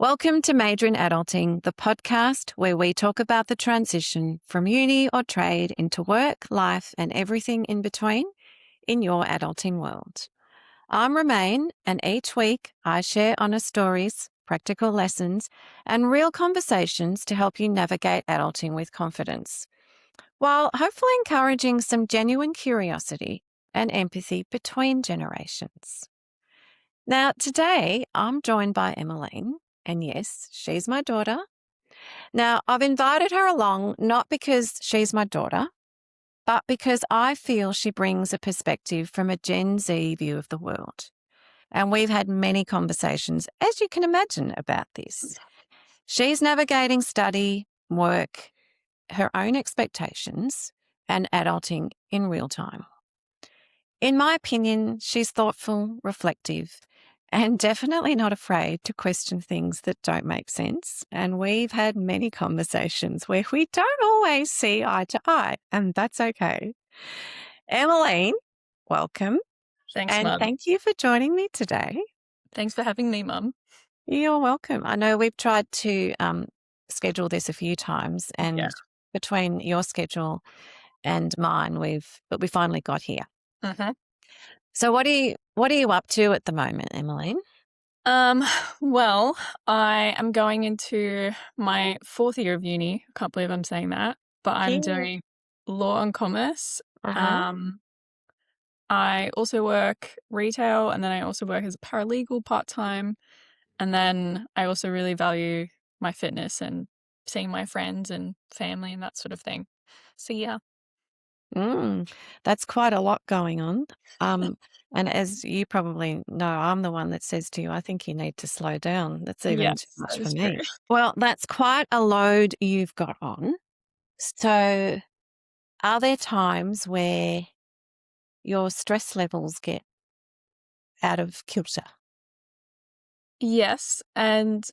Welcome to Major in Adulting, the podcast where we talk about the transition from uni or trade into work, life, and everything in between in your adulting world. I'm Romaine, and each week I share honest stories, practical lessons, and real conversations to help you navigate adulting with confidence, while hopefully encouraging some genuine curiosity and empathy between generations. Now, today I'm joined by Emmaline. And yes, she's my daughter. Now, I've invited her along not because she's my daughter, but because I feel she brings a perspective from a Gen Z view of the world. And we've had many conversations, as you can imagine, about this. She's navigating study, work, her own expectations, and adulting in real time. In my opinion, she's thoughtful, reflective, and definitely not afraid to question things that don't make sense. And we've had many conversations where we don't always see eye to eye, and that's okay. Emmaline, welcome. Thanks, And Mum. thank you for joining me today. Thanks for having me, Mum. You're welcome. I know we've tried to schedule this a few times, and between your schedule and mine, we finally got here. Mm-hmm. So what are you up to at the moment, Emmaline? Well, I am going into my 4th year of uni. I can't believe I'm saying that, but I'm doing law and commerce. I also work retail, and then I also work as a paralegal part-time. And then I also really value my fitness and seeing my friends and family and that sort of thing. So yeah. That's quite a lot going on. And as you probably know, I'm the one that says to you, I think you need to slow down. That's even too much for me. True. Well, that's quite a load you've got on. So are there times where your stress levels get out of kilter? Yes, and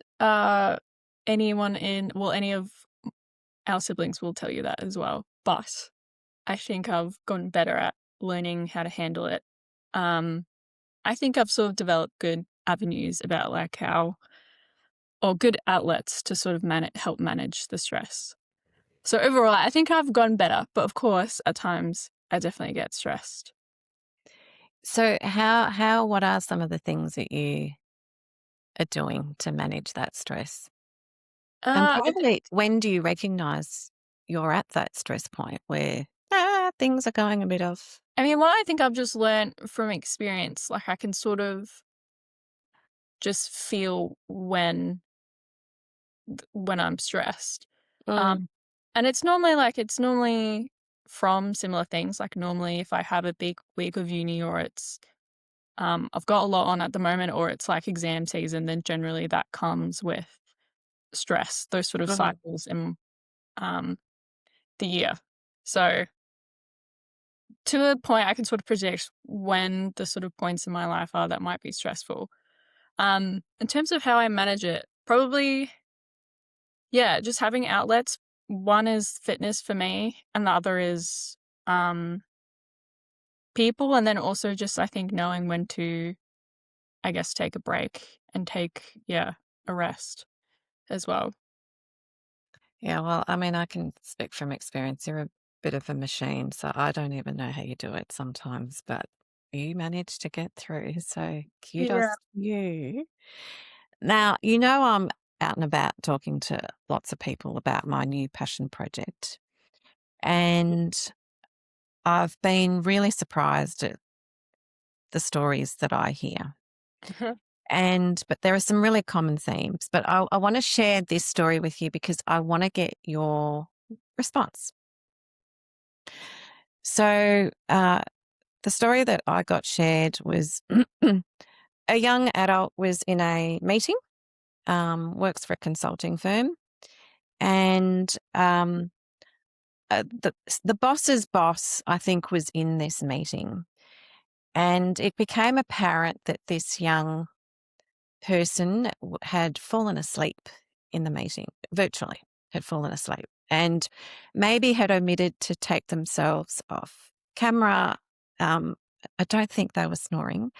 any of our siblings will tell you that as well. But I think I've gotten better at learning how to handle it. I think I've sort of developed good avenues about good outlets to sort of help manage the stress. So overall, I think I've gotten better, but of course, at times I definitely get stressed. So what are some of the things that you are doing to manage that stress? And probably when do you recognize you're at that stress point where things are going a bit off? I mean, what I think I've just learned from experience, like I can sort of just feel when I'm stressed. And it's normally from similar things. Like normally if I have a big week of uni or it's I've got a lot on at the moment or it's like exam season, then generally that comes with stress, those sort of cycles in the year. So to a point I can sort of predict when the sort of points in my life are that might be stressful. In terms of how I manage it, probably just having outlets. One is fitness for me, and the other is people, and then also just I think knowing when to, I guess, take a break and take a rest as well. Yeah, well, I mean, I can speak from experience. You're a bit of a machine, so I don't even know how you do it sometimes, but you manage to get through. So kudos to you. Now, I'm out and about talking to lots of people about my new passion project. And I've been really surprised at the stories that I hear. But there are some really common themes. But I want to share this story with you because I want to get your response. So the story that I got shared was a young adult was in a meeting, works for a consulting firm, and the boss's boss, I think, was in this meeting. And it became apparent that this young person had fallen asleep in the meeting, virtually had fallen asleep, and maybe had omitted to take themselves off camera. I don't think they were snoring,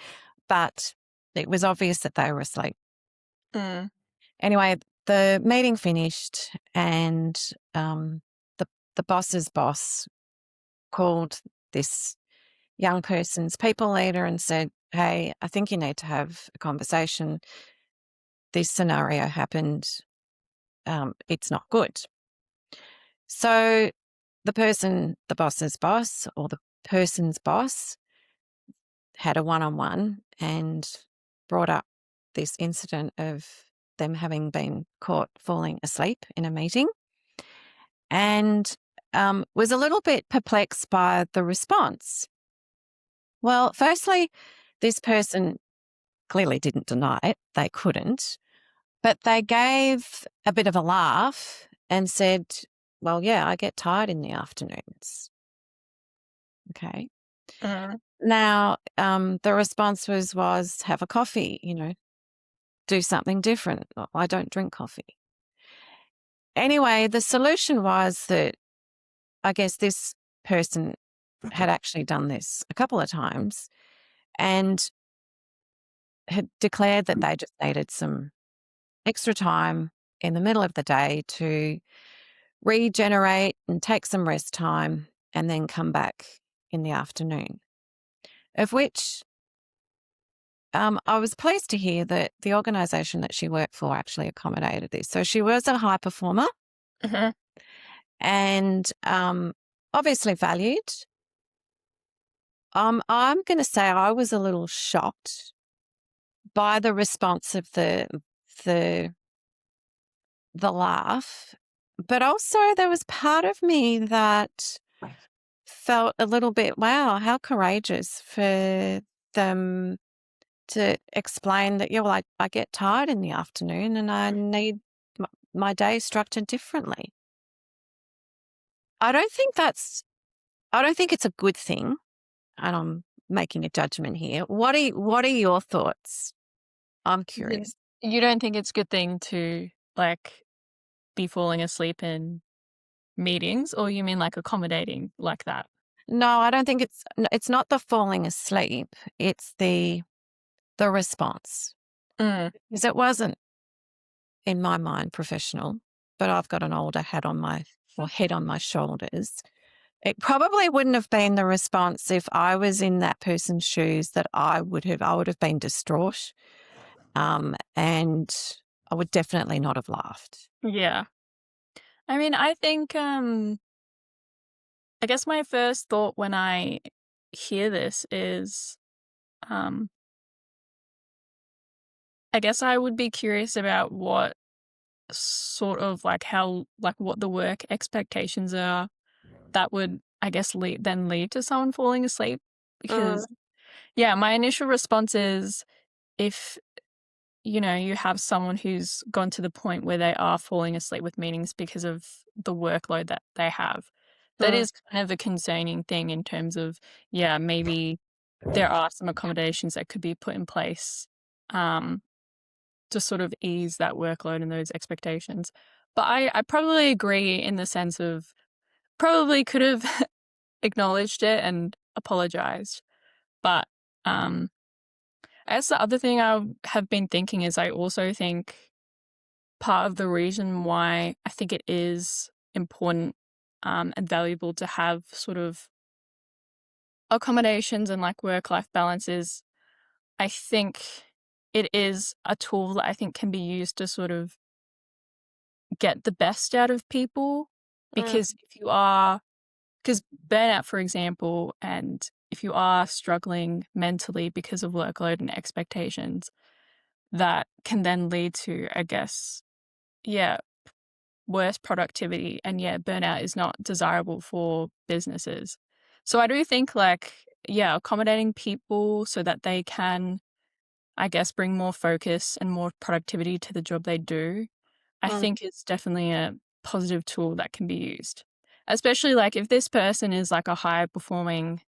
but it was obvious that they were asleep. Anyway, the meeting finished, and the boss's boss called this young person's people leader and said, "Hey, I think you need to have a conversation. This scenario happened. It's not good." So the boss's boss, or the person's boss, had a one-on-one and brought up this incident of them having been caught falling asleep in a meeting, and was a little bit perplexed by the response. Well, firstly, this person clearly didn't deny it. They couldn't. But they gave a bit of a laugh and said, "Well, yeah, I get tired in the afternoons." Okay. Now, the response was have a coffee, do something different. I don't drink coffee. Anyway, the solution was that I guess this person had actually done this a couple of times and had declared that they just needed some extra time in the middle of the day to regenerate and take some rest time and then come back in the afternoon. Of which I was pleased to hear that the organisation that she worked for actually accommodated this. So she was a high performer and obviously valued. I'm going to say I was a little shocked by the response of the laugh, but also there was part of me that felt a little bit, wow, how courageous for them to explain that, yeah, well, I get tired in the afternoon and I need my day structured differently. I don't think it's a good thing, and I'm making a judgment here. What are your thoughts? I'm curious. You don't think it's a good thing to be falling asleep in meetings, or you mean accommodating like that? No, I don't think it's not the falling asleep. It's the response. Because it wasn't, in my mind, professional, but I've got an older head on my shoulders. It probably wouldn't have been the response if I was in that person's shoes that I would have been distraught. And I would definitely not have laughed. Yeah. I mean, I think, I guess my first thought when I hear this is, I guess I would be curious about what sort of what the work expectations are that would, I guess, lead to someone falling asleep. Because, yeah, my initial response is if, you have someone who's gone to the point where they are falling asleep with meetings because of the workload that they have, that is kind of a concerning thing in terms of, yeah, maybe there are some accommodations that could be put in place to sort of ease that workload and those expectations. But I probably agree in the sense of probably could have acknowledged it and apologized. But I guess the other thing I have been thinking is I also think part of the reason why I think it is important and valuable to have sort of accommodations and work-life balance is I think it is a tool that I think can be used to sort of get the best out of people. Because because burnout, for example, and if you are struggling mentally because of workload and expectations, that can then lead to, I guess, yeah, worse productivity. And yeah, burnout is not desirable for businesses. So I do think accommodating people so that they can, I guess, bring more focus and more productivity to the job they do, I think it's definitely a positive tool that can be used. Especially if this person is a high performing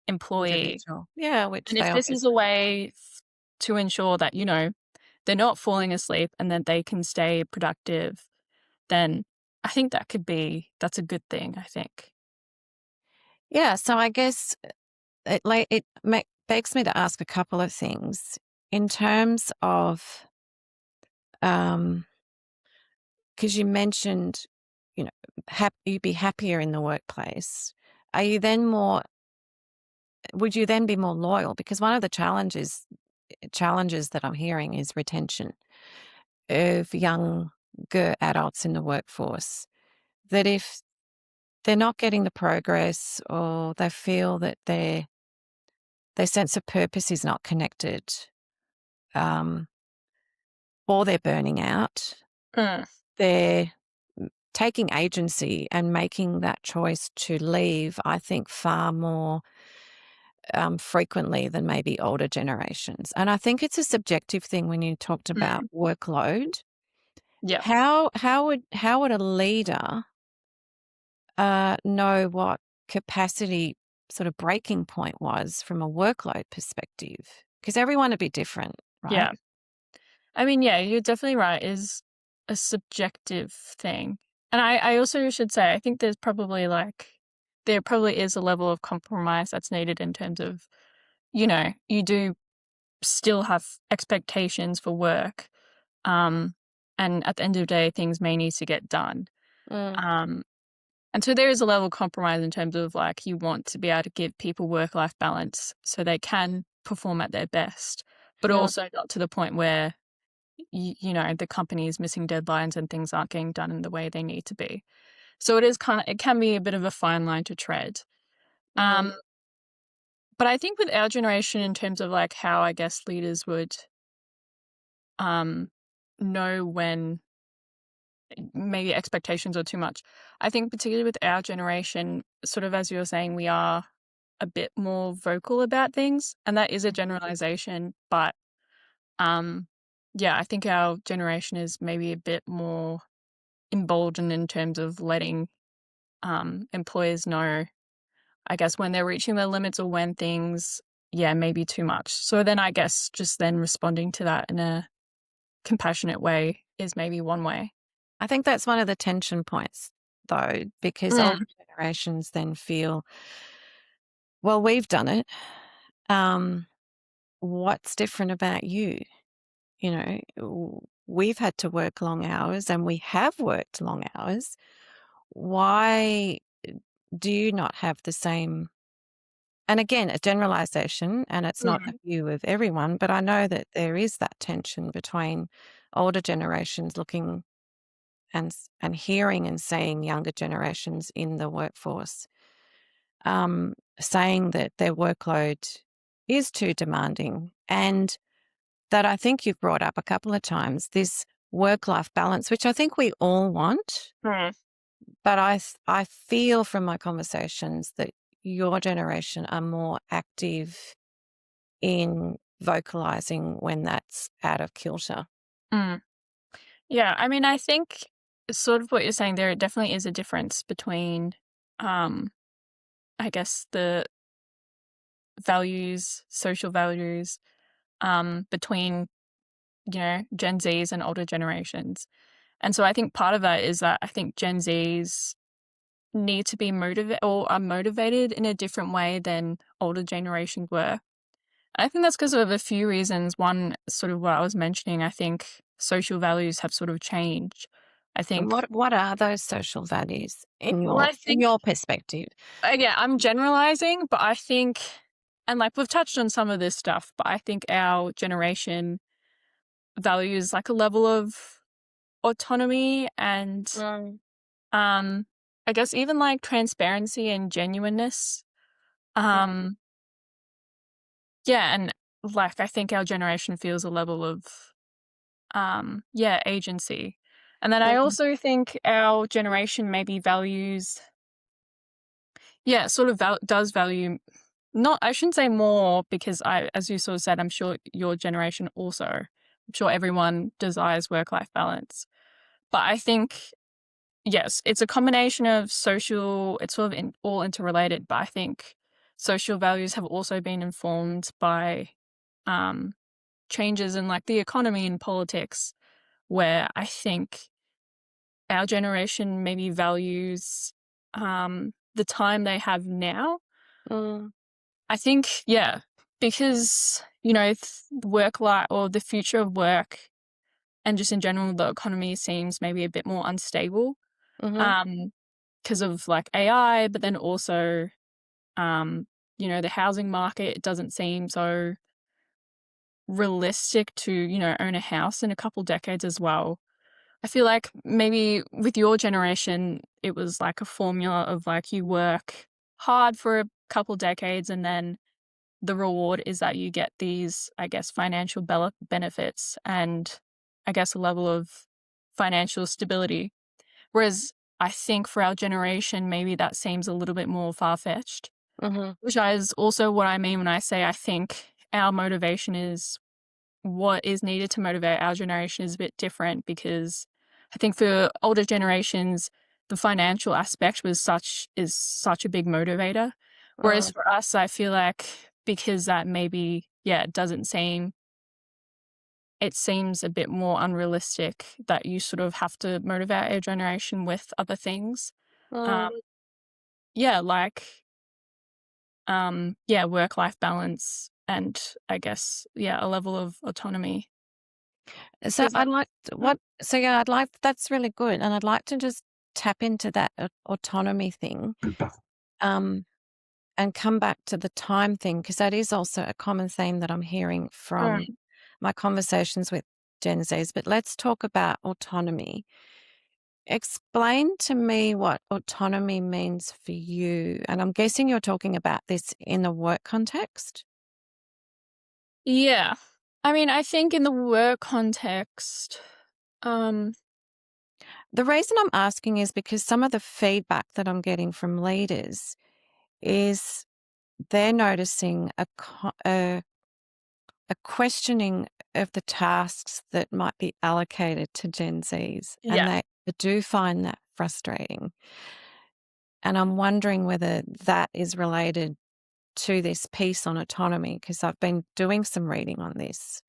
employee. Yeah, which And they if this is a way to ensure that, they're not falling asleep and that they can stay productive, then I think that's a good thing, I think. Yeah, so I guess begs me to ask a couple of things in terms of because you mentioned, you know, you'd be happier in the workplace. Would you then be more loyal? Because one of the challenges that I'm hearing is retention of younger adults in the workforce, that if they're not getting the progress or they feel that their sense of purpose is not connected, um, or they're burning out, they're taking agency and making that choice to leave, I think, far more frequently than maybe older generations. And I think it's a subjective thing when you talked about workload. Yeah. How would a leader know what capacity sort of breaking point was from a workload perspective? Because everyone would be different, right? Yeah. I mean, yeah, you're definitely right. Is a subjective thing. And I also should say, I think there probably is a level of compromise that's needed in terms of, you do still have expectations for work. And at the end of the day, things may need to get done. Um, and so there is a level of compromise in terms of you want to be able to give people work-life balance so they can perform at their best, but also not to the point where the company is missing deadlines and things aren't getting done in the way they need to be. So it can be a bit of a fine line to tread. But I think with our generation, in terms of how I guess leaders would know when maybe expectations are too much. I think particularly with our generation, sort of as you were saying, we are a bit more vocal about things, and that is a generalization, but yeah, I think our generation is maybe a bit more emboldened in terms of letting employers know, I guess, when they're reaching their limits or when things, maybe too much. So then I guess just then responding to that in a compassionate way is maybe one way. I think that's one of the tension points, though, because older generations then feel, well, we've done it. What's different about you? We've had to work long hours and we have worked long hours. Why do you not have the same? And again, a generalization, and it's not a view of everyone, but I know that there is that tension between older generations looking and hearing and seeing younger generations in the workforce, saying that their workload is too demanding, and that I think you've brought up a couple of times, this work-life balance, which I think we all want. But I feel from my conversations that your generation are more active in vocalizing when that's out of kilter. Yeah, I mean, I think sort of what you're saying there, it definitely is a difference between, I guess, the values, social values, between, Gen Zs and older generations. And so I think part of that is that I think Gen Zs need to be motivated or are motivated in a different way than older generations were. I think that's because of a few reasons. One, sort of what I was mentioning, I think social values have sort of changed. I And think, what are those social values in well, I think, your perspective? yeah, I'm generalizing, but I think, and we've touched on some of this stuff, but I think our generation values a level of autonomy and, I guess even transparency and genuineness. Yeah, and I think our generation feels a level of agency. And then I also think our generation maybe values, sort of does value, not, I shouldn't say more, because as you sort of said, I'm sure your generation also, I'm sure everyone desires work-life balance. But I think, yes, it's a combination of social, it's sort of all interrelated, but I think social values have also been informed by changes in the economy and politics, where I think our generation maybe values the time they have now. I think, because, work life or the future of work and just in general, the economy seems maybe a bit more unstable because of like AI, but then also, the housing market, it doesn't seem so realistic to, own a house in a couple decades as well. I feel like maybe with your generation, it was like a formula of like you work hard for a couple decades and then the reward is that you get these, I guess, financial benefits and I guess a level of financial stability. Whereas I think for our generation, maybe that seems a little bit more far-fetched, which is also what I mean when I say I think our motivation is what is needed to motivate our generation is a bit different because I think for older generations, the financial aspect is such a big motivator. Whereas for us, I feel like because that maybe, it doesn't seem it seems a bit more unrealistic that you sort of have to motivate your generation with other things. Um, like work-life balance and I guess, a level of autonomy. So Does I'd that like mm, I'd like that's really good, and I'd like to just tap into that autonomy thing, um, and come back to the time thing because that is also a common theme that I'm hearing from mm. my conversations with Gen Zs. But let's talk about autonomy. Explain to me what autonomy means for you, and I'm guessing you're talking about this in the work context. Yeah. I mean, I think in the work context, um, The reason I'm asking is because some of the feedback that I'm getting from leaders is they're noticing a questioning of the tasks that might be allocated to Gen Zs, and yeah. they do find that frustrating. And I'm wondering whether that is related to this piece on autonomy, because I've been doing some reading on this.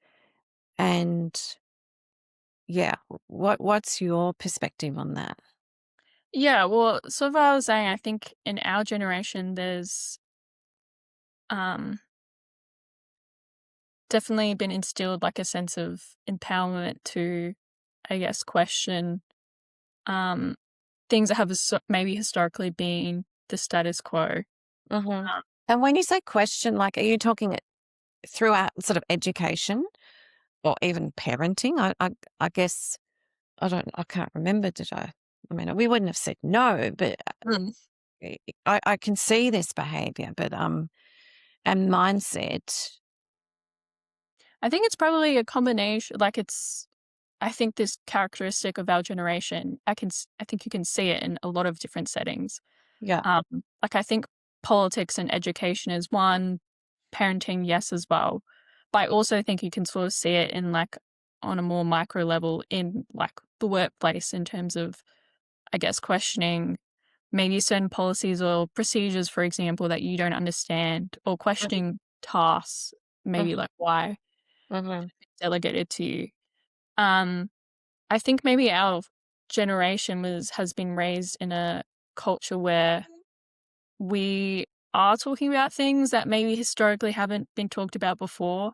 And yeah, what's your perspective on that? Yeah, well, so what I was saying, I think in our generation, there's um, definitely been instilled like a sense of empowerment to, I guess, question um, things that have maybe historically been the status quo. Hmm. Um, And when you say question, like, are you talking it throughout sort of education or even parenting? I guess I can't remember. Did I? I mean, we wouldn't have said no, but mm. I can see this behavior, but and mindset. I think it's probably a combination. Like I think this characteristic of our generation, I think you can see it in a lot of different settings. Yeah. Um, like I think politics and education is one, parenting, yes, as well. But I also think you can sort of see it in like on a more micro level in like the workplace in terms of, I guess, questioning maybe certain policies or procedures, for example, that you don't understand or questioning tasks, maybe like why Mm-hmm. it's delegated to you. Um, I think maybe our generation has been raised in a culture where we are talking about things that maybe historically haven't been talked about before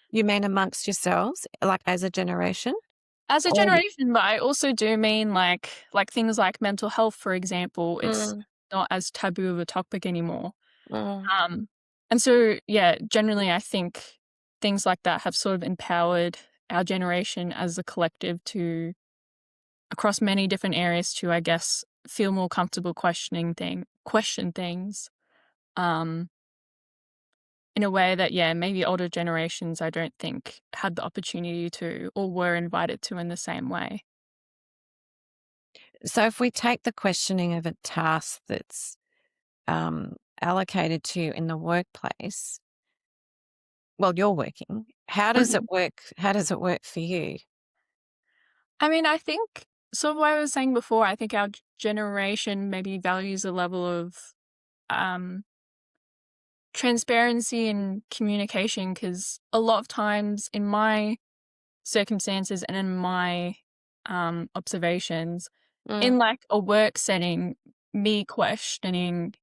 You mean amongst yourselves, like as a generation? as a Or generation, but I also do mean like things like mental health, for example, it's mm, not as taboo of a topic anymore. mm. Um, and so, yeah, generally, I think things like that have sort of empowered our generation as a collective to, across many different areas, to, I guess, feel more comfortable question things. Um, in a way that, maybe older generations, I don't think had the opportunity to or were invited to in the same way. So if we take the questioning of a task that's allocated to you in the workplace, well, you're working. How does it work? How does it work for you? I mean, I think sort of what I was saying before, I think our generation maybe values a level of um, transparency and communication because a lot of times in my circumstances and in my observations, Mm, in like a work setting, me questioning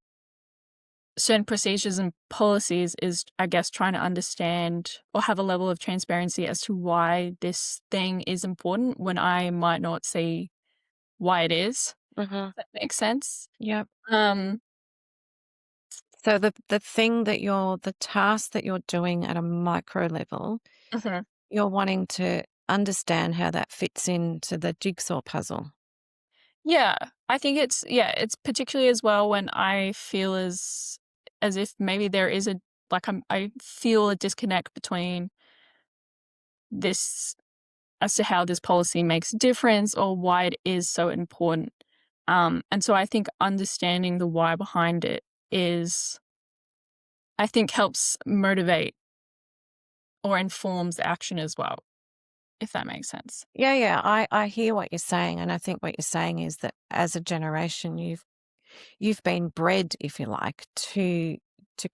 certain procedures and policies is, I guess, trying to understand or have a level of transparency as to why this thing is important when I might not see why it is. Mm-hmm. If that makes sense. Yep. Um, So the the task that you're doing at a micro level, mhm. you're wanting to understand how that fits into the jigsaw puzzle. Yeah, I think it's particularly as well when I feel as if maybe there is I feel a disconnect between this as to how this policy makes a difference or why it is so important. And so I think understanding the why behind it is, I think, helps motivate or informs the action as well, if that makes sense. Yeah, yeah, I hear what you're saying, and I think what you're saying is that as a generation, you've been bred, if you like, to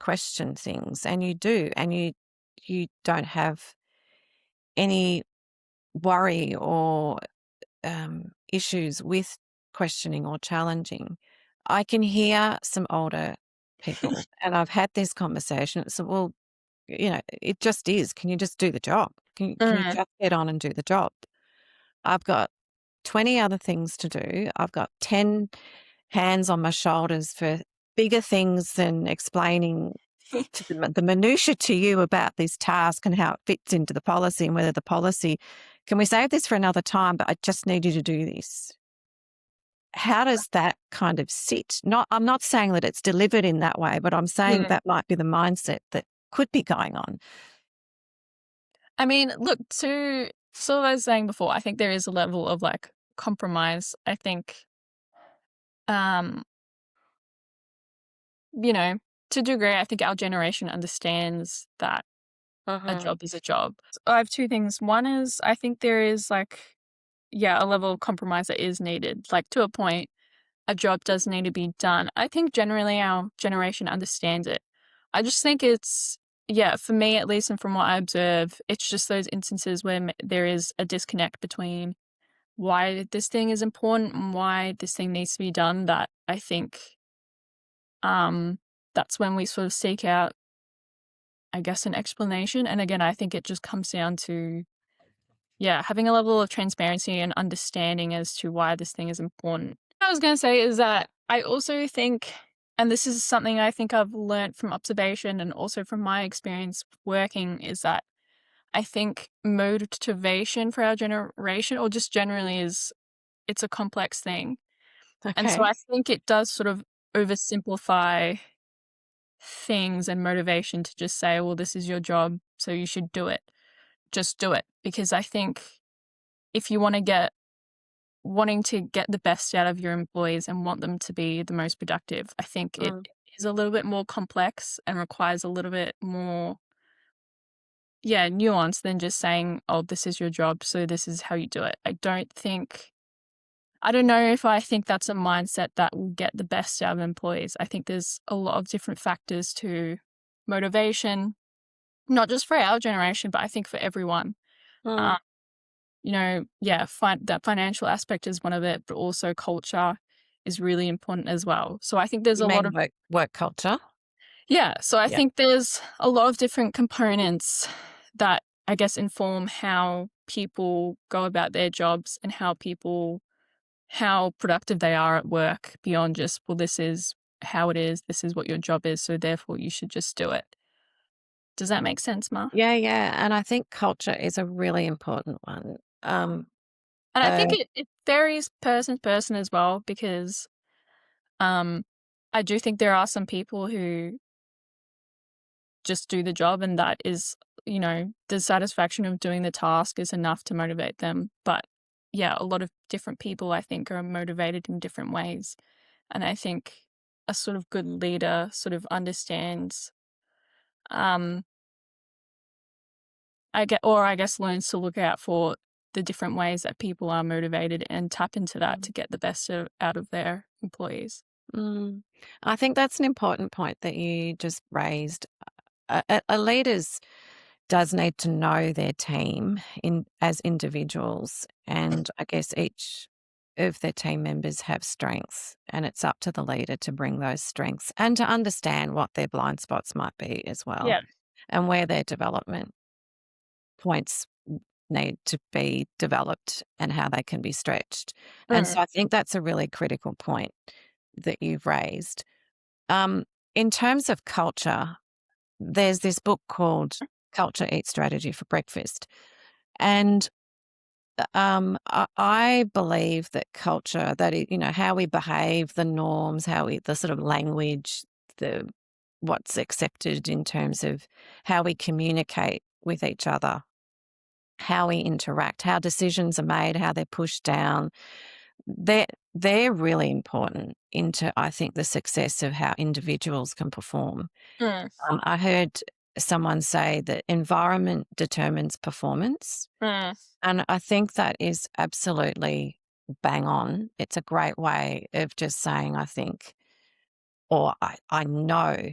question things, and you do, and you don't have any worry or issues with questioning or challenging. I can hear some older people, and I've had this conversation. So, well, it just is. Can you just do the job? Can you Mm. just get on and do the job? I've got 20 other things to do. I've got 10 hands on my shoulders for bigger things than explaining to the minutiae to you about this task and how it fits into the policy and whether the policy, can we save this for another time, but I just need you to do this. How does that kind of sit? I'm not saying that it's delivered in that way, but I'm saying Mm. that might be the mindset that could be going on. I mean, look, to so as I was saying before, I think there is a level of compromise. I think, um, you know, to a degree, I think our generation understands that a Mhm. job is a job. I have two things. One is I think there is yeah, a level of compromise that is needed. Like to a point, a job does need to be done. I think generally our generation understands it. I just think it's, yeah, for me at least, and from what I observe, it's just those instances where there is a disconnect between why this thing is important and why this thing needs to be done, that I think um that's when we sort of seek out, I guess, an explanation. And again, I think it just comes down to, yeah, having a level of transparency and understanding as to why this thing is important. What I was going to say is that I also think, and this is something I think I've learnt from observation and also from my experience working, is that I think motivation for our generation, or just generally, it's a complex thing. And so Okay. I think it does sort of oversimplify things and motivation to just say, well, this is your job, so you should do it. Just do it. Because I think if you wanting to get the best out of your employees and want them to be the most productive, I think it Mm. is a little bit more complex and requires a little bit more, yeah, nuance than just saying, oh, this is your job, so this is how you do it. I don't know if I think that's a mindset that will get the best out of employees. I think there's a lot of different factors to motivation, not just for our generation, but I think for everyone. Mm. Um, yeah, that financial aspect is one of it, but also culture is really important as well. So I think there's You a lot mean of, work culture? yeah, so I Yeah. think there's a lot of different components that I guess inform how people go about their jobs and how productive they are at work beyond just, well, this is how it is, this is what your job is, so therefore you should just do it. Does that make sense, Ma? Yeah, yeah. And I think culture is a really important one. And I Uh, think it varies person to person as well, because um, I do think there are some people who just do the job, and that is, the satisfaction of doing the task is enough to motivate them. But yeah, a lot of different people I think are motivated in different ways. And I think a sort of good leader sort of understands, um, I guess learns to look out for the different ways that people are motivated and tap into that to get the best out of their employees. mm, I think that's an important point that you just raised. A leader's does need to know their team in as individuals, and I guess of their team members have strengths, and it's up to the leader to bring those strengths and to understand what their blind spots might be as well, Yeah. and where their development points need to be developed and how they can be stretched. And Mm. so I think that's a really critical point that you've raised. Um, in terms of culture, there's this book called Culture Eat Strategy for Breakfast. And I believe that culture, how we behave, the norms, the sort of language, the what's accepted in terms of how we communicate with each other, how we interact, how decisions are made, how they're pushed down. They're really important into, I think, the success of how individuals can perform. Mm. I heard someone say that environment determines performance. Mm. And I think that is absolutely bang on. It's a great way of just saying, I think, or I know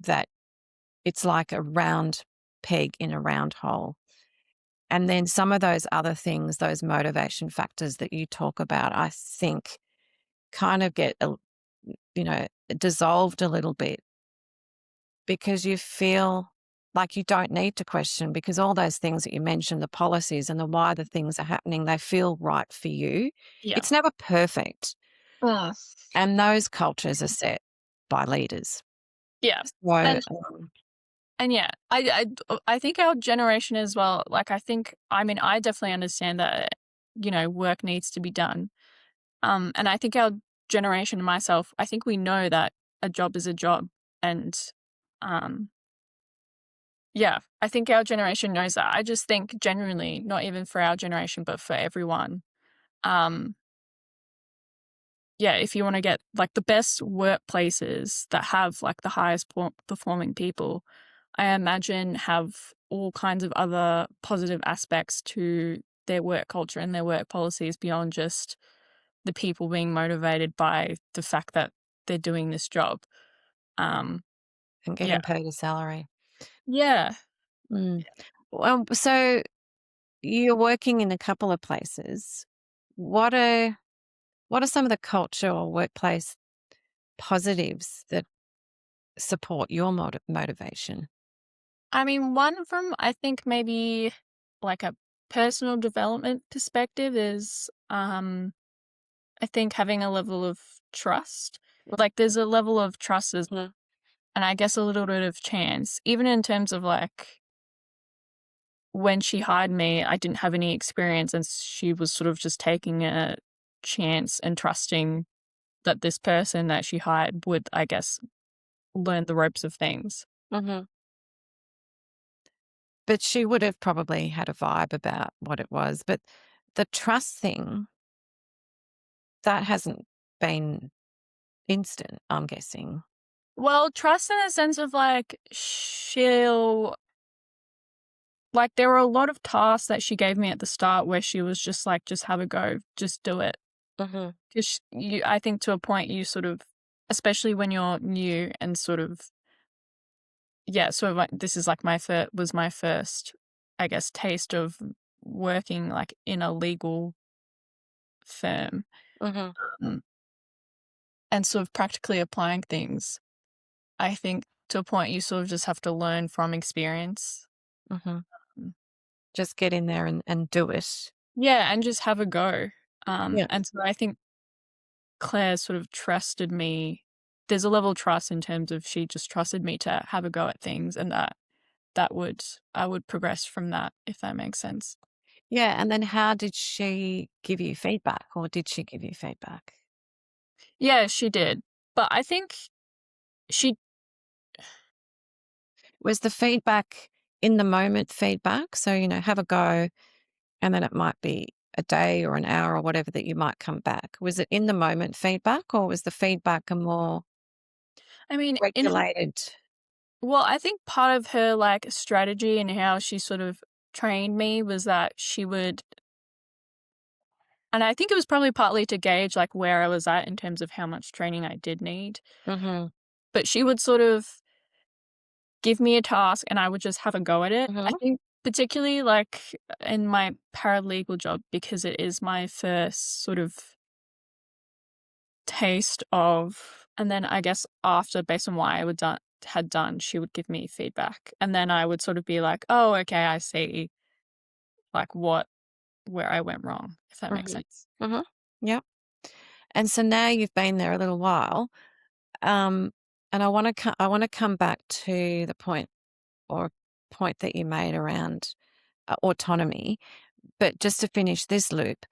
that it's like a round peg in a round hole. And then some of those other things, those motivation factors that you talk about, I think kind of get, you know, dissolved a little bit because you feel like you don't need to question because all those things that you mentioned, the policies and the why the things are happening, they feel right for you. Yeah. It's never perfect. Mm. And those cultures are set by leaders. Yeah. So, And yeah, I think our generation as well, like, I mean, I definitely understand that, work needs to be done. And I think our generation and myself, I think we know that a job is a job. And, um, yeah, I think our generation knows that. I just think genuinely, not even for our generation, but for everyone, um, yeah, if you wanna get, like, the best workplaces that have, like, the highest performing people, I imagine have all kinds of other positive aspects to their work culture and their work policies beyond just the people being motivated by the fact that they're doing this job. Um, and yeah. getting paid a salary. Yeah. Mm. Well, so you're working in a couple of places. What are what are some of the culture or workplace positives that support your motivation? I mean, one from, I think, maybe like a personal development perspective is, I think having a level of trust. Like, there's a level of trust as, Mhm. and I guess a little bit of chance, even in terms of like when she hired me, I didn't have any experience, and she was sort of just taking a chance and trusting that this person that she hired would, I guess, learn the ropes of things. Mhm. But she would have probably had a vibe about what it was. But the trust thing, that hasn't been instant, I'm guessing. Well, trust in a sense of like she'll like there were a lot of tasks that she gave me at the start where she was just like, just have a go, just do it. Mhm. Because I think to a point you sort of, especially when you're new and sort of, yeah, sort of like this is like my first, I guess, taste of working like in a legal firm, Mhm. mm, and sort of practically applying things. I think to a point you sort of just have to learn from experience. Mhm. Mm. Just get in there and do it. Yeah, and just have a go. Yeah. And so I think Claire sort of trusted me. There's a level of trust in terms of she just trusted me to have a go at things, and that would I would progress from that, if that makes sense. Yeah, and then how did she give you feedback, or did she give you feedback? Yeah, she did. But I think she Was the feedback in the moment feedback? So, have a go, and then it might be a day or an hour or whatever that you might come back. Was it in the moment feedback, or was the feedback a more I mean, regulated? well, I think part of her, like, strategy and how she sort of trained me was that she would, and I think it was probably partly to gauge, like, where I was at in terms of how much training I did need, Mhm. but she would sort of give me a task and I would just have a go at it. I Mhm. think particularly, like, in my paralegal job, because it is my first sort of taste of, and then I guess after, based on what I had done, she would give me feedback, and then I would sort of be like, "Oh, okay, I see, like, where I went wrong," if that makes Mhm. sense. Mhm. Yep. And so now you've been there a little while, um, and I wanna come back to the point that you made around, autonomy, but just to finish this loop,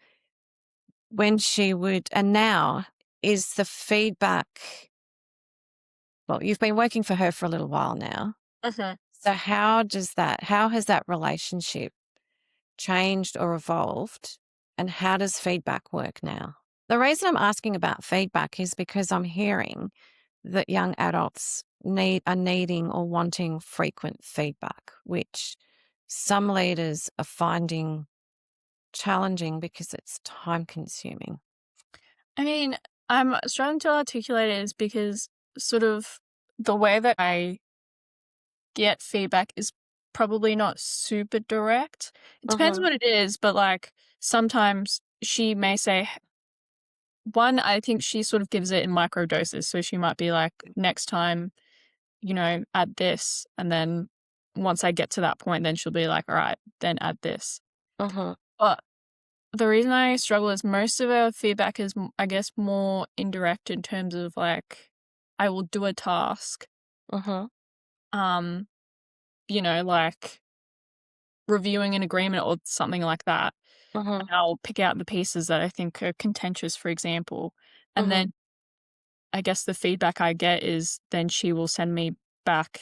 when she would and now, is the feedback well, you've been working for her for a little while now. Mhm. So how has that relationship changed or evolved, and how does feedback work now? The reason I'm asking about feedback is because I'm hearing that young adults are needing or wanting frequent feedback, which some leaders are finding challenging because it's time consuming. I mean, I'm struggling to articulate it is because sort of the way that I get feedback is probably not super direct. It depends Mhm, what it is, but, like, sometimes she may say one, I think she sort of gives it in micro doses, so she might be like, "Next time, add this," and then once I get to that point, then she'll be like, "Alright, then add this." mhm, But the reason I struggle is most of our feedback is, I guess, more indirect in terms of, like, I will do a task, mhm, um, like reviewing an agreement or something like that, mhm, and I'll pick out the pieces that I think are contentious, for example, and mhm, then I guess the feedback I get is then she will send me back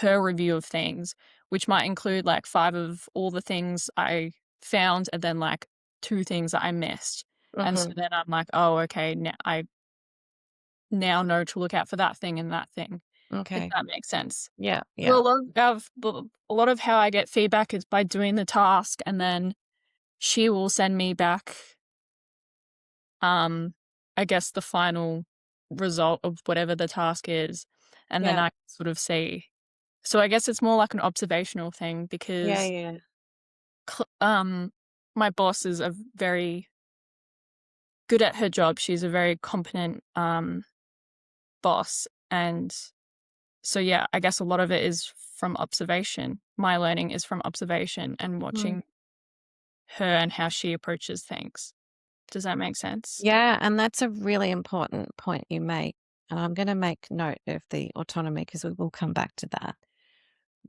her review of things, which might include, like, 5 of all the things I found and then, like, 2 things that I missed, and so mhm. then I'm like, "Oh, okay, now I now know to look out for that thing and that thing," if Okay. that makes sense. Yeah, But yeah. a lot of how I get feedback is by doing the task, and then she will send me back, um, I guess, the final result of whatever the task is, and then Yeah. I sort of see. So I guess it's more like an observational thing Yeah, because, yeah. cl my boss is a very good at her job. She's a very competent, boss, and so, yeah, I guess a lot of it is from observation. My learning is from observation and Mm. watching her and how she approaches things. Does that make sense? Yeah, and that's a really important point you make, and I'm gonna make note of the autonomy because we will come back to that.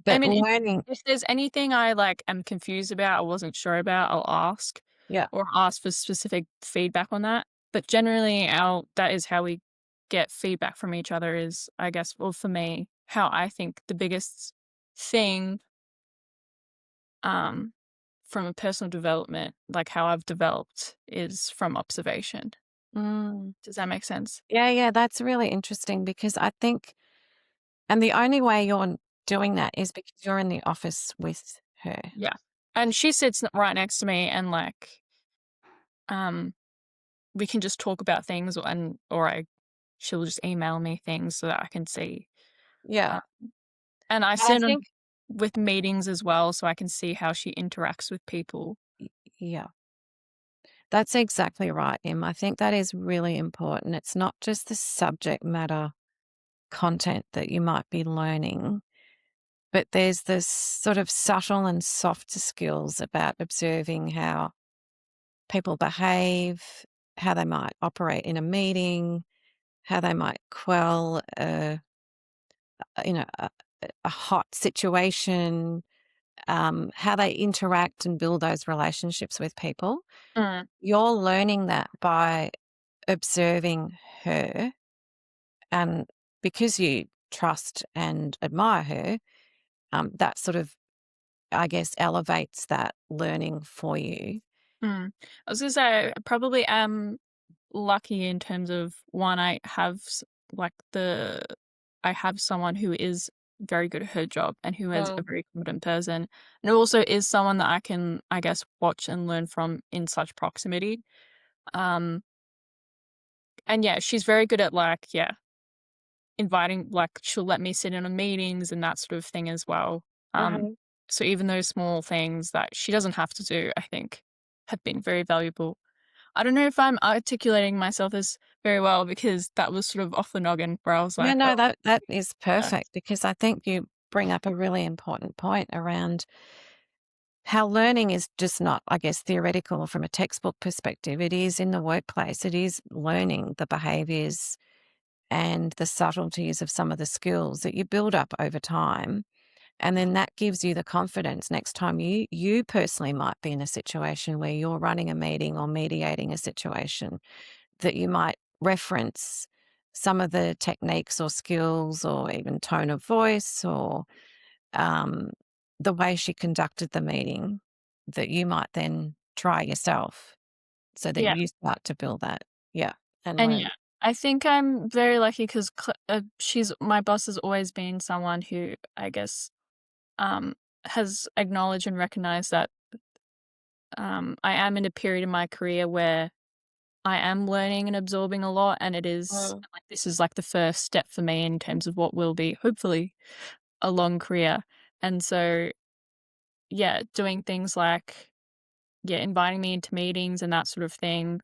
I But mean, learning if there's anything I, like, am confused about or wasn't sure about, I'll ask yeah. or ask for specific feedback on that. But generally, our that is how we get feedback from each other is, I guess, well, for me, how I think the biggest thing, um, from a personal development, like how I've developed, is from observation. Mm. Does that make sense? Yeah, yeah, that's really interesting because I think and the only way you're doing that is because you're in the office with her. Yeah. And she sits right next to me and, like, um we can just talk about things or she'll just email me things so that I can see. Yeah. Uh, and I I sit on think with meetings as well so I can see how she interacts with people. yeah, that's exactly right, Em. I think that is really important. It's not just the subject matter content that you might be learning, but there's this sort of subtle and softer skills about observing how people behave, how they might operate in a meeting, how they might quell a hot situation, how they interact and build those relationships with people. Mm, You're learning that by observing her, and because you trust and admire her, that sort of, I guess, elevates that learning for you. mm. I was gonna say I probably am lucky in terms of one, like I have someone who is very good at her job and who is a Mm, very competent person, and also is someone that I can, I guess, watch and learn from in such proximity. Um, and yeah, she's very good at, like, yeah, inviting, like, she'll let me sit in on meetings and that sort of thing as well. Um, mhm. so even those small things that she doesn't have to do, I think, have been very valuable. I don't know if I'm articulating myself as very well, because that was sort of off the noggin where I was No, like, no, oh, that is yeah. perfect, because I think you bring up a really important point around how learning is just not, I guess, theoretical from a textbook perspective. It is in the workplace. It is learning the behaviors and the subtleties of some of the skills that you build up over time. And then that gives you the confidence next time you personally might be in a situation where you're running a meeting or mediating a situation, that you might reference some of the techniques or skills or even tone of voice or um, the way she conducted the meeting, that you might then try yourself so that Yeah. you start to build that. Yeah. And And learn. yeah, I think I'm very lucky because my boss has always been someone who, I guess, um, has acknowledged and recognized that I am in a period in my career where I am learning and absorbing a lot, and it is Mm, like this is like the first step for me in terms of what will be hopefully a long career. And so, yeah, doing things like, yeah, inviting me into meetings and that sort of thing.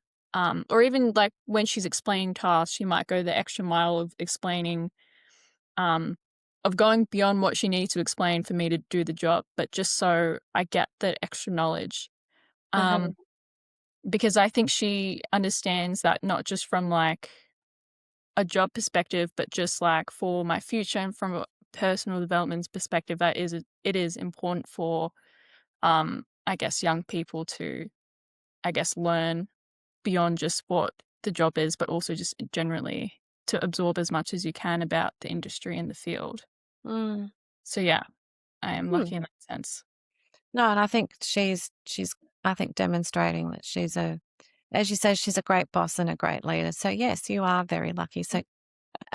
Or even like when she's explaining tasks, she might go the extra mile of explaining, um, of going beyond what she needs to explain for me to do the job, but just so I get that extra knowledge. Um, mhm, because I think she understands that not just from like a job perspective, but just like for my future and from a personal development perspective, it is important for I guess young people to, I guess, learn beyond just what the job is, but also just generally to absorb as much as you can about the industry and the field. mm, So yeah, I am mm. lucky in that sense. No, and I think she's I think demonstrating that she's a, as you say, she's a great boss and a great leader. So yes, you are very lucky. So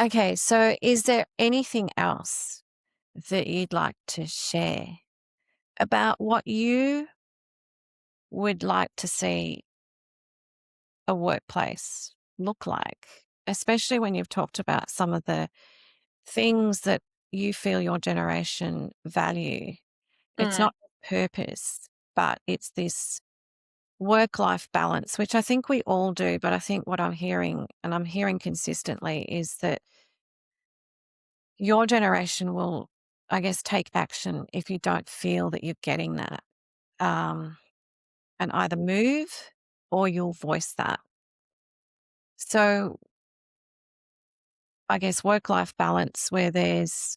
okay, so is there anything else that you'd like to share about what you would like to see a workplace look like, especially when you've talked about some of the things that you feel your generation value? It's Mm, not purpose, but it's this work life balance, which I think we all do. But I think what I'm hearing, and I'm hearing consistently, is that your generation will, I guess, take action if you don't feel that you're getting that, um, and either move or you'll voice that. So I guess work life balance where there's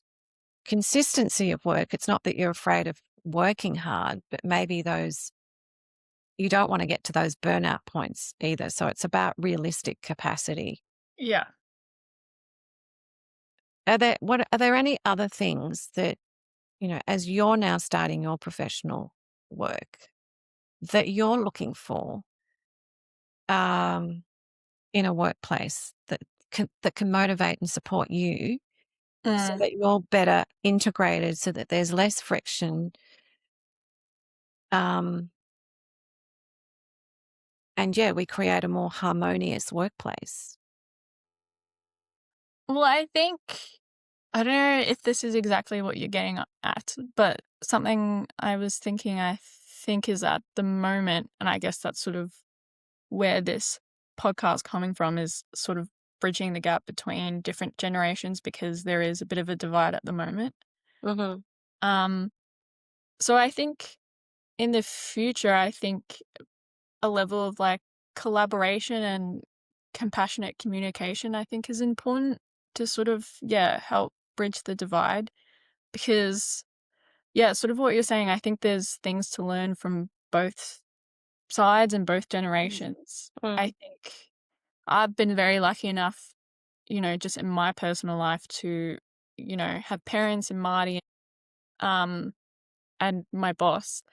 consistency of work. It's not that you're afraid of working hard, but maybe those, you don't want to get to those burnout points either. So it's about realistic capacity. yeah. Are there any other things that, as you're now starting your professional work, that you're looking for um, in a workplace that can motivate and support you so Mm. that you're better integrated, so that there's less friction, um, and yeah, we create a more harmonious workplace? Well, I don't know if this is exactly what you're getting at, but something I was thinking, I think, is at the moment, and I guess that's sort of where this podcast coming from, is sort of bridging the gap between different generations, because there is a bit of a divide at the moment. Mhm, Um, so I think in the future, I think a level of like collaboration and compassionate communication, I think, is important to sort of, yeah, help bridge the divide. Because, yeah, sort of what you're saying, I think there's things to learn from both sides and both generations. I mm, think I've been very lucky enough, just in my personal life to, have parents and Marty, um, and my boss,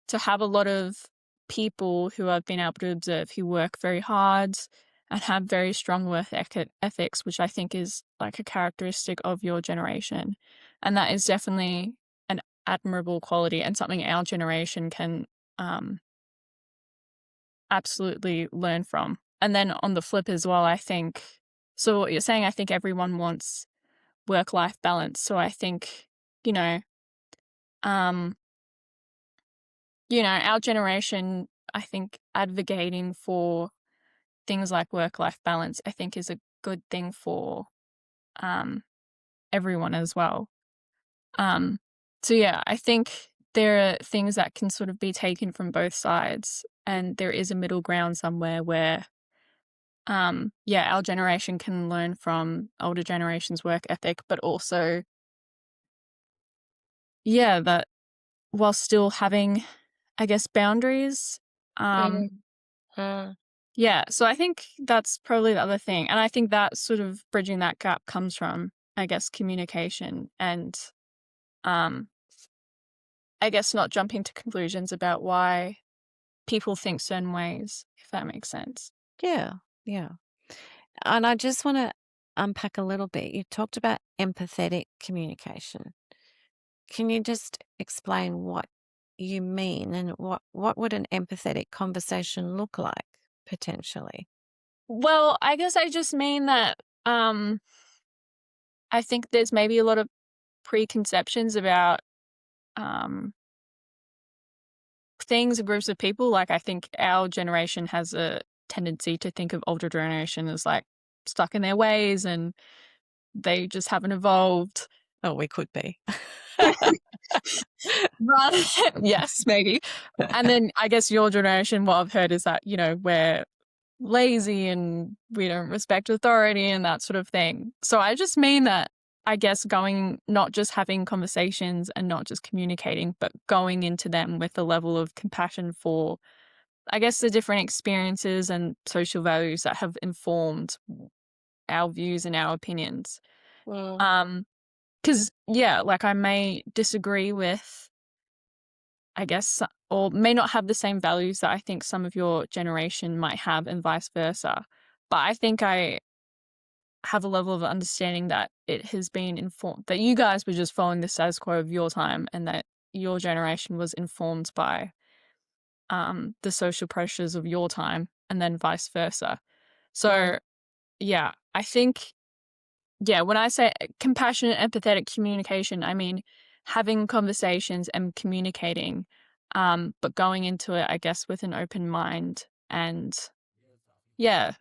to have a lot of people who I've been able to observe who work very hard and have very strong ethics, which I think is like a characteristic of your generation. And that is definitely an admirable quality and something our generation can um, absolutely learn from. And then on the flip as well, I think, so what you're saying, I think everyone wants work life balance. So I think, you know, um, our generation, I think, advocating for things like work-life balance, I think, is a good thing for everyone as well. So yeah, I think there are things that can sort of be taken from both sides, and there is a middle ground somewhere where, yeah, our generation can learn from older generations' work ethic, but also, yeah, that while still having, I guess, boundaries. Mm, mm, Yeah, so I think that's probably the other thing, and I think that sort of bridging that gap comes from, I guess, communication and, um, I guess not jumping to conclusions about why people think certain ways, if that makes sense. yeah, yeah. And I just want to unpack a little bit. You talked about empathetic communication. Can you just explain what you mean and what would an empathetic conversation look like potentially? Well, I guess I just mean that, I think there's maybe a lot of preconceptions about, um, things and groups of people. Like, I think our generation has a tendency to think of older generation as, like, stuck in their ways and they just haven't evolved. Oh, we could be. Rather yes, maybe. And then I guess your generation, what I've heard is that, we're lazy and we don't respect authority and that sort of thing. So I just mean that, I guess, going not just having conversations and not just communicating, but going into them with a level of compassion for, I guess, the different experiences and social values that have informed our views and our opinions. Mm, Um, because yeah, like, I may disagree with, I guess, or may not have the same values that I think some of your generation might have and vice versa. But I think I have a level of understanding that it has been informed, that you guys were just following the status quo of your time and that your generation was informed by the social pressures of your time and then vice versa. mm. So yeah, I think, yeah, when I say compassionate, empathetic communication, I mean having conversations and communicating, but going into it, I guess, with an open mind and, yeah,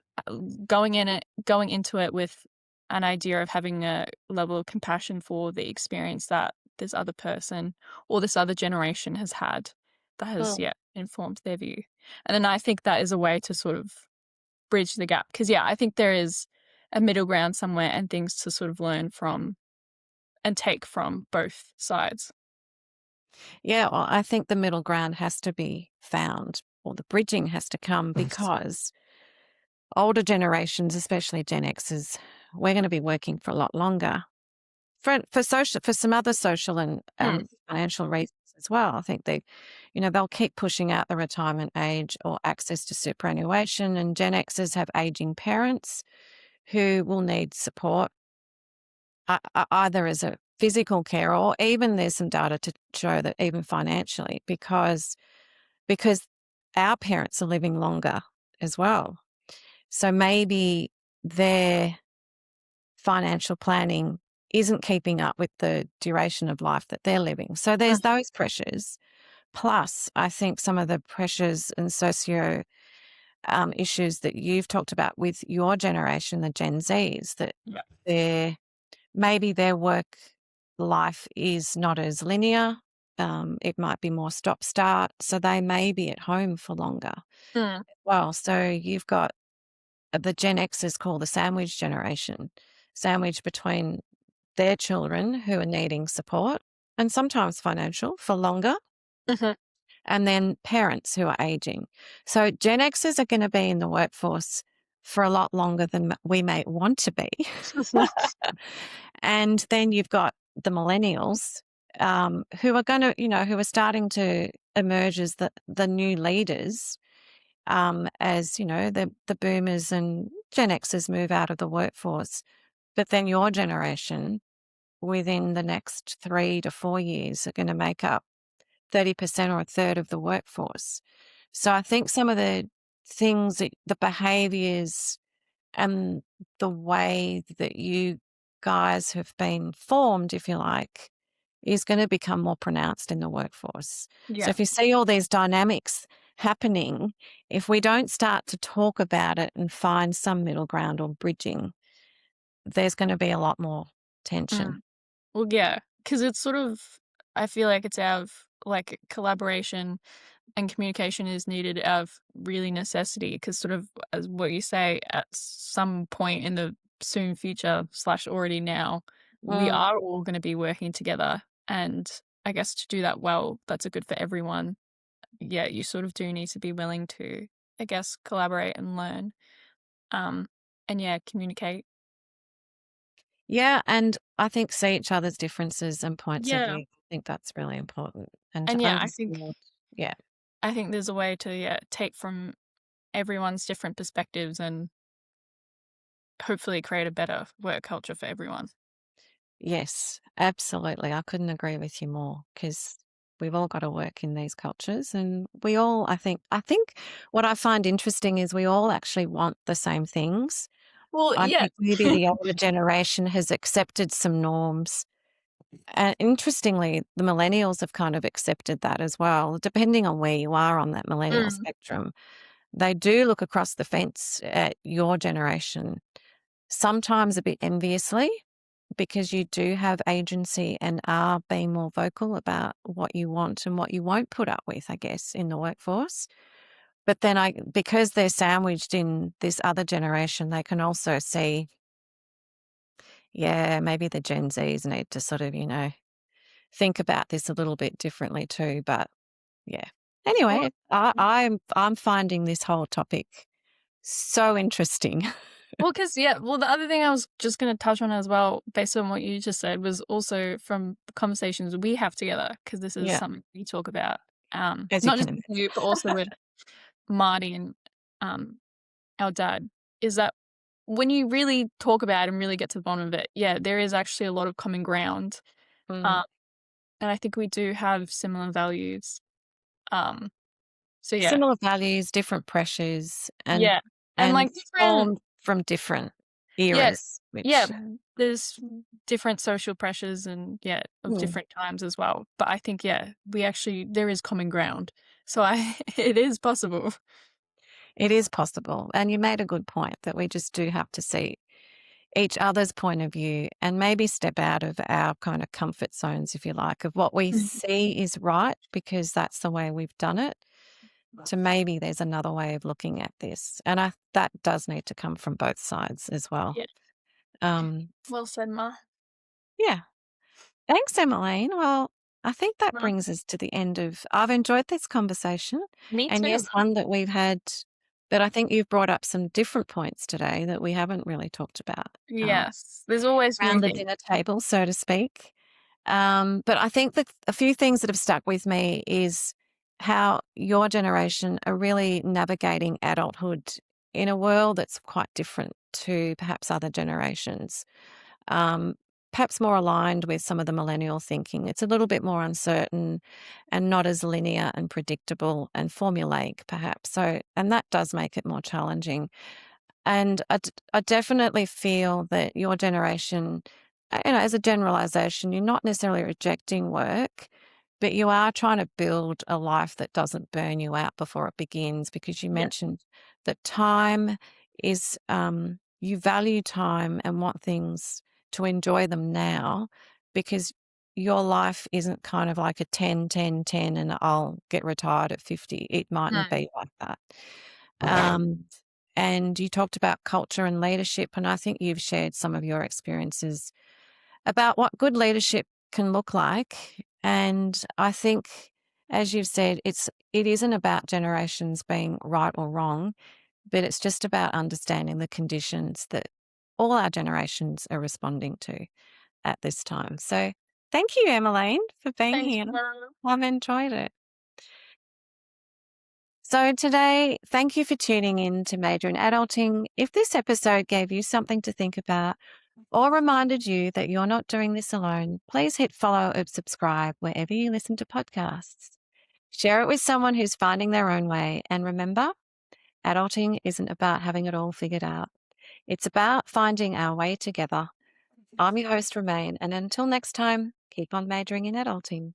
going into it with an idea of having a level of compassion for the experience that this other person or this other generation has had that has, Mm. yeah, informed their view. And then I think that is a way to sort of bridge the gap because, yeah, I think there is a middle ground somewhere and things to sort of learn from and take from both sides. Yeah, well, I think the middle ground has to be found or the bridging has to come because older generations, especially Gen Xers, we're going to be working for a lot longer for some other social and Mm, financial reasons as well. I think they'll keep pushing out the retirement age or access to superannuation, and Gen Xers have aging parents who will need support either as a physical care or even there's some data to show that even financially because our parents are living longer as well. So maybe their financial planning isn't keeping up with the duration of life that they're living. So mm, there's those pressures. Plus, I think some of the pressures and socio issues that you've talked about with your generation, the Gen Zs, that yeah. maybe their work life is not as linear. It might be more stop start. So they may be at home for longer. Mm, Well, so you've got the Gen Xers called the sandwich generation, sandwiched between their children who are needing support and sometimes financial for longer, mhm. and then parents who are aging. So Gen Xers are going to be in the workforce for a lot longer than we may want to be. And then you've got the millennials who are going to, who are starting to emerge as the new leaders as, the boomers and Gen Xers move out of the workforce. But then your generation within the next 3 to 4 years are going to make up 30% or a third of the workforce. So I think some of the things, the behaviors and the way that you guys have been formed, if you like, is going to become more pronounced in the workforce. So Yeah. if you see all these dynamics happening, if we don't start to talk about it and find some middle ground or bridging, there's going to be a lot more tension. Well, yeah, because it's sort of, I feel like it's out of, like, collaboration and communication is needed out of really necessity. Because sort of, as what you say, at some point in the soon future slash already now, we Mm. are all gonna be working together, and I guess to do that well, that's a good for everyone. Yeah, you sort of do need to be willing to, I guess, collaborate and learn, um, and yeah, communicate. Yeah, and I think see each other's differences and points of Yeah, view. I think that's really important, and to and yeah, understand. Yeah. I think there's a way to, yeah, take from everyone's different perspectives and hopefully create a better work culture for everyone. Yes, absolutely. I couldn't agree with you more because we've all got to work in these cultures, and we all, I think what I find interesting is we all actually want the same things. Well, I yeah. think maybe the older generation has accepted some norms. And interestingly, the millennials have kind of accepted that as well. Depending on where you are on that millennial Mm, spectrum, they do look across the fence at your generation, sometimes a bit enviously, because you do have agency and are being more vocal about what you want and what you won't put up with, I guess, in the workforce. But then because they're sandwiched in this other generation, they can also see, yeah, maybe the Gen Zs need to sort of, think about this a little bit differently too. But yeah. well Anyway, I'm finding this whole topic so interesting. because yeah, well, the other thing I was just gonna touch on as well, based on what you just said, was also from conversations we have together, because this is Yeah, something we talk about, as you not can just with imagine. you, but also with Marty and, um, our dad, is that when you really talk about it and really get to the bottom of it, yeah, there is actually a lot of common ground, Mm. um, and I think we do have similar values, um, so yeah. Similar values, different pressures, and Yeah, and, and like, different. formed from different Yeah, eras, yeah, which there's different social pressures and, yeah, of mm, different times as well, but I think, yeah, there is common ground, so I it is possible. it is possible. And you made a good point that we just do have to see each other's point of view and maybe step out of our kind of comfort zones, if you like, of what we Mhm. see is right because that's the way we've done it, to maybe there's another way of looking at this. And that does need to come from both sides as well. Yeah, Um, well said, Ma. yeah. Thanks, Emmeline. Well, I think that Well, brings us to the end of. I've enjoyed this conversation, me and too. yes, one that we've had, but I think you've brought up some different points today that we haven't really talked about Yes, there's always new around the things. dinner table, so to speak. But I think that a few things that have stuck with me is how your generation are really navigating adulthood in a world that's quite different to perhaps other generations, um, perhaps more aligned with some of the millennial thinking. It's a little bit more uncertain and not as linear and predictable and formulaic, perhaps. So, and that does make it more challenging. And I definitely feel that your generation, as a generalization, you're not necessarily rejecting work, but you are trying to build a life that doesn't burn you out before it begins because you Yeah. mentioned that time is, you value time and want things to enjoy them now because your life isn't kind of like a 10, 10, 10, and I'll get retired at 50. It mightn't Mm, be like that. Um, and you talked about culture and leadership, and I think you've shared some of your experiences about what good leadership can look like. And I think, as you've said, it isn't about generations being right or wrong, but it's just about understanding the conditions that all our generations are responding to at this time. So thank you, Emmeline, for being thank here. you, Ma. I've enjoyed it. So, today, thank you for tuning in to Major in Adulting. If this episode gave you something to think about or reminded you that you're not doing this alone, please hit follow or subscribe wherever you listen to podcasts. Share it with someone who's finding their own way. And remember, adulting isn't about having it all figured out, it's about finding our way together. I'm your host, Remain, and until next time, keep on majoring in adulting.